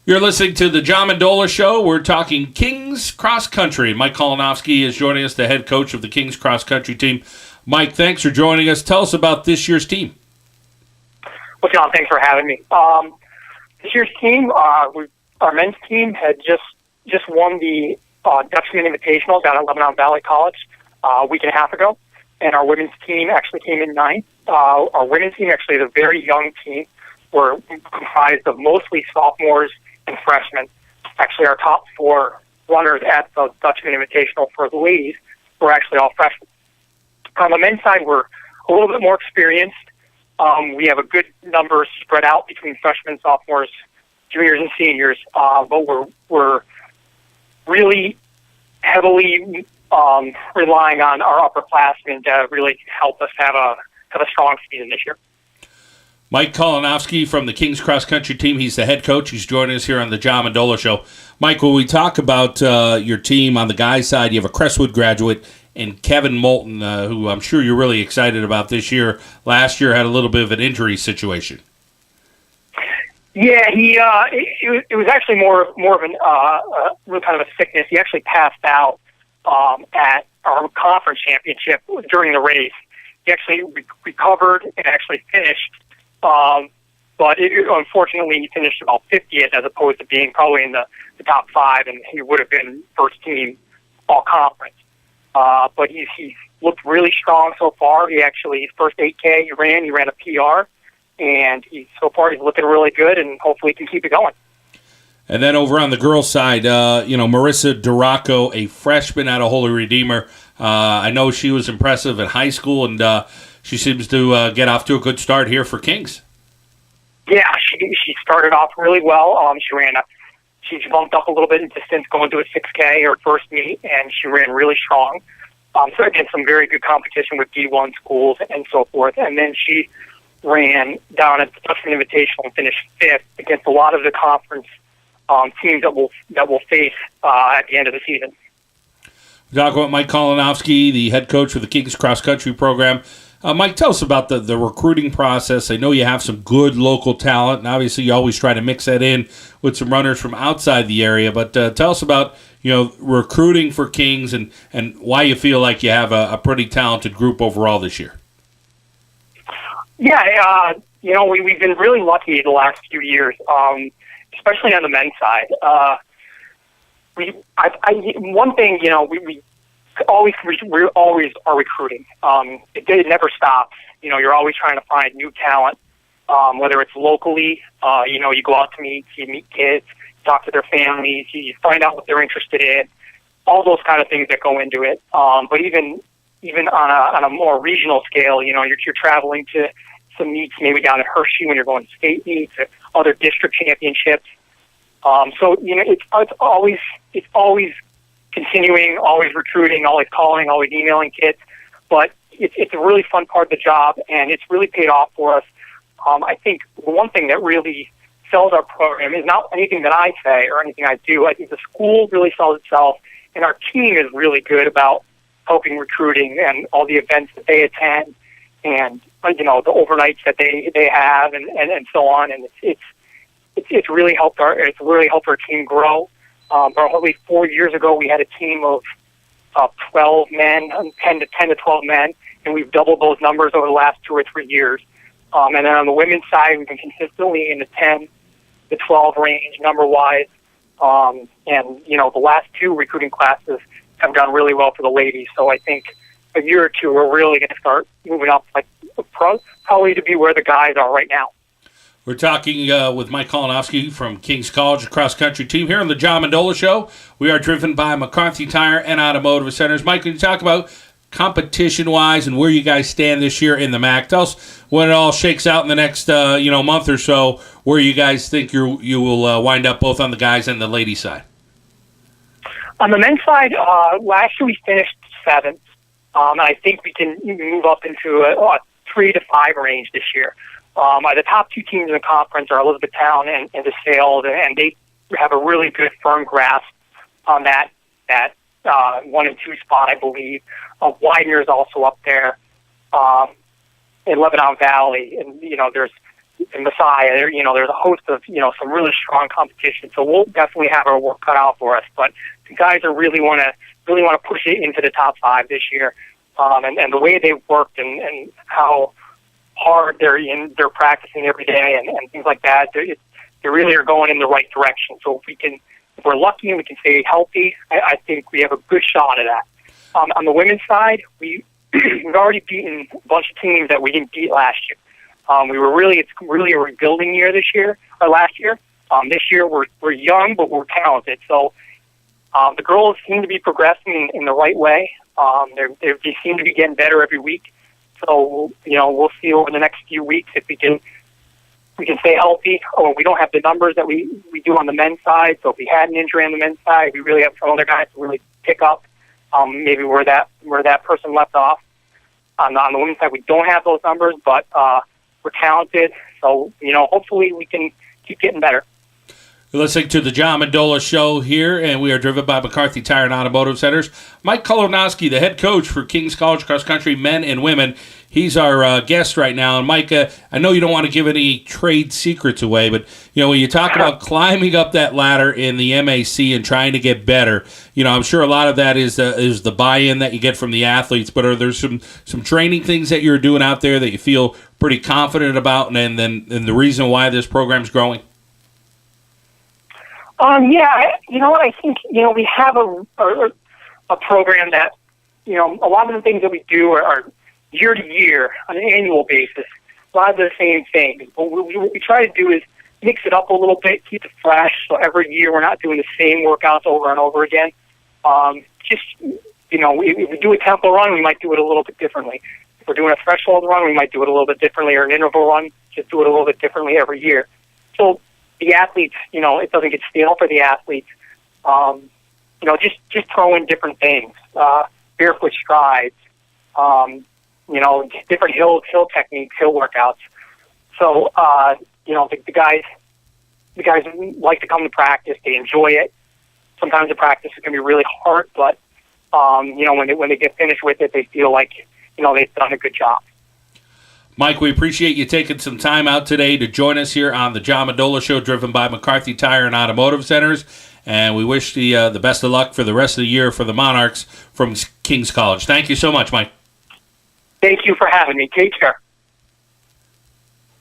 You're listening to the John Mendola Show. We're talking Kings Cross Country. Mike Kolinovsky is joining us, the head coach of the Kings Cross Country team. Mike, thanks for joining us. Tell us about this year's team. Well, John, thanks for having me. This year's team, our men's team had just won the Dutchman Invitational down at Lebanon Valley College a week and a half ago, and our women's team actually came in ninth. Our women's team actually is a very young team. We're comprised of mostly sophomores and freshmen. Actually, our top four runners at the Dutchman Invitational for the ladies were actually all freshmen. On the men's side, we're a little bit more experienced. We have a good number spread out between freshmen, sophomores, juniors, and seniors. But we're really heavily relying on our upperclassmen to really help us have a strong season this year. Mike Kolinovsky from the Kings Cross Country team. He's the head coach. He's joining us here on the John Mendola Show. Mike, when we talk about your team on the guys' side, you have a Crestwood graduate and Kevin Moulton, who I'm sure you're really excited about this year. Last year had a little bit of an injury situation. Yeah, it was actually more of an real kind of a sickness. He actually passed out at our conference championship during the race. He actually recovered and actually finished. But unfortunately, he finished about 50th as opposed to being probably in the top five, and he would have been first team all conference. But he's looked really strong so far. His first 8K he ran a PR, and so far he's looking really good, and hopefully he can keep it going. And then over on the girls' side, Marissa Duraco, a freshman out of Holy Redeemer. I know she was impressive in high school, and she seems to get off to a good start here for Kings. Yeah, she started off really well. She bumped up a little bit in distance going to a 6K, her first meet, and she ran really strong. So against some very good competition with D1 schools and so forth. And then she ran down at the Dutchman Invitational and finished fifth against a lot of the conference teams that we'll face at the end of the season. Talk about Mike Kolinovsky, the head coach of the Kings Cross Country program. Mike, tell us about the recruiting process. I know you have some good local talent, and obviously you always try to mix that in with some runners from outside the area. But tell us about recruiting for Kings and why you feel like you have a pretty talented group overall this year. Yeah, we've been really lucky the last few years, especially on the men's side. One thing, we always are recruiting. It never stops. You're always trying to find new talent, whether it's locally. You go out to meet kids, talk to their families, you find out what they're interested in, all those kind of things that go into it. But even on a more regional scale, you're traveling to some meets maybe down in Hershey when you're going to state meets, or other district championships. So it's always continuing, always recruiting, always calling, always emailing kids. But it's a really fun part of the job, and it's really paid off for us. I think the one thing that really sells our program is not anything that I say or anything I do. I think the school really sells itself, and our team is really good about helping recruiting and all the events that they attend, and the overnights that they have, and so on. And it's really helped our team grow. Probably 4 years ago, we had a team of 12 men, 10 to 12 men, and we've doubled those numbers over the last 2 or 3 years. And then on the women's side, we've been consistently in the 10 to 12 range number-wise. And the last 2 recruiting classes have done really well for the ladies. So I think a year or two, we're really going to start moving up, probably to be where the guys are right now. We're talking with Mike Kolinovsky from Kings College Cross Country team here on the John Mendola Show. We are driven by McCarthy Tire and Automotive Centers. Mike, can you talk about competition-wise and where you guys stand this year in the MAC? Tell us when it all shakes out in the next month or so, where you guys think you will wind up both on the guys and the ladies' side. On the men's side, last year we finished 7th, and I think we can move up into a 3 to 5 range this year. The top 2 teams in the conference are Elizabethtown and DeSales, and they have a really good firm grasp on that 1 and 2 spot, I believe. Widener is also up there in Lebanon Valley, and there's and Messiah. There's a host of some really strong competition. So we'll definitely have our work cut out for us. But the guys are really want to push it into the top 5 this year. And the way they've worked and how hard they're practicing every day and things like that, they really are going in the right direction. So if we're lucky and we can stay healthy, I think we have a good shot at that. On the women's side, we've already beaten a bunch of teams that we didn't beat last year. It's really a rebuilding year this year or last year. This year we're young, but we're talented. So the girls seem to be progressing in the right way. They seem to be getting better every week. So we'll see over the next few weeks if we can stay healthy. Or we don't have the numbers that we do on the men's side. So if we had an injury on the men's side, we really have some other guys to really pick up. Maybe where that person left off. On the women's side, we don't have those numbers, but we're talented. So hopefully we can keep getting better. You're listening to the John Mendola Show here, and we are driven by McCarthy Tire and Automotive Centers. Mike Kolinovsky, the head coach for Kings College Cross Country men and women, he's our guest right now. And Mike, I know you don't want to give any trade secrets away, but when you talk about climbing up that ladder in the MAC and trying to get better, I'm sure a lot of that is the buy-in that you get from the athletes. But are there some training things that you're doing out there that you feel pretty confident about, and the reason why this program's growing? I think we have a program that a lot of the things that we do are year to year on an annual basis. A lot of the same things. But what we try to do is mix it up a little bit, keep it fresh. So every year we're not doing the same workouts over and over again. If we do a tempo run, we might do it a little bit differently. If we're doing a threshold run, we might do it a little bit differently, or an interval run, just do it a little bit differently every year. So the athletes, it doesn't get stale for the athletes. Just throw in different things, barefoot strides, different hill techniques, hill workouts. So, the guys like to come to practice. They enjoy it. Sometimes the practice is going to be really hard, but when they get finished with it, they feel like they've done a good job. Mike, we appreciate you taking some time out today to join us here on the John Mendola Show, driven by McCarthy Tire and Automotive Centers. And we wish the best of luck for the rest of the year for the Monarchs from Kings College. Thank you so much, Mike. Thank you for having me. Take care.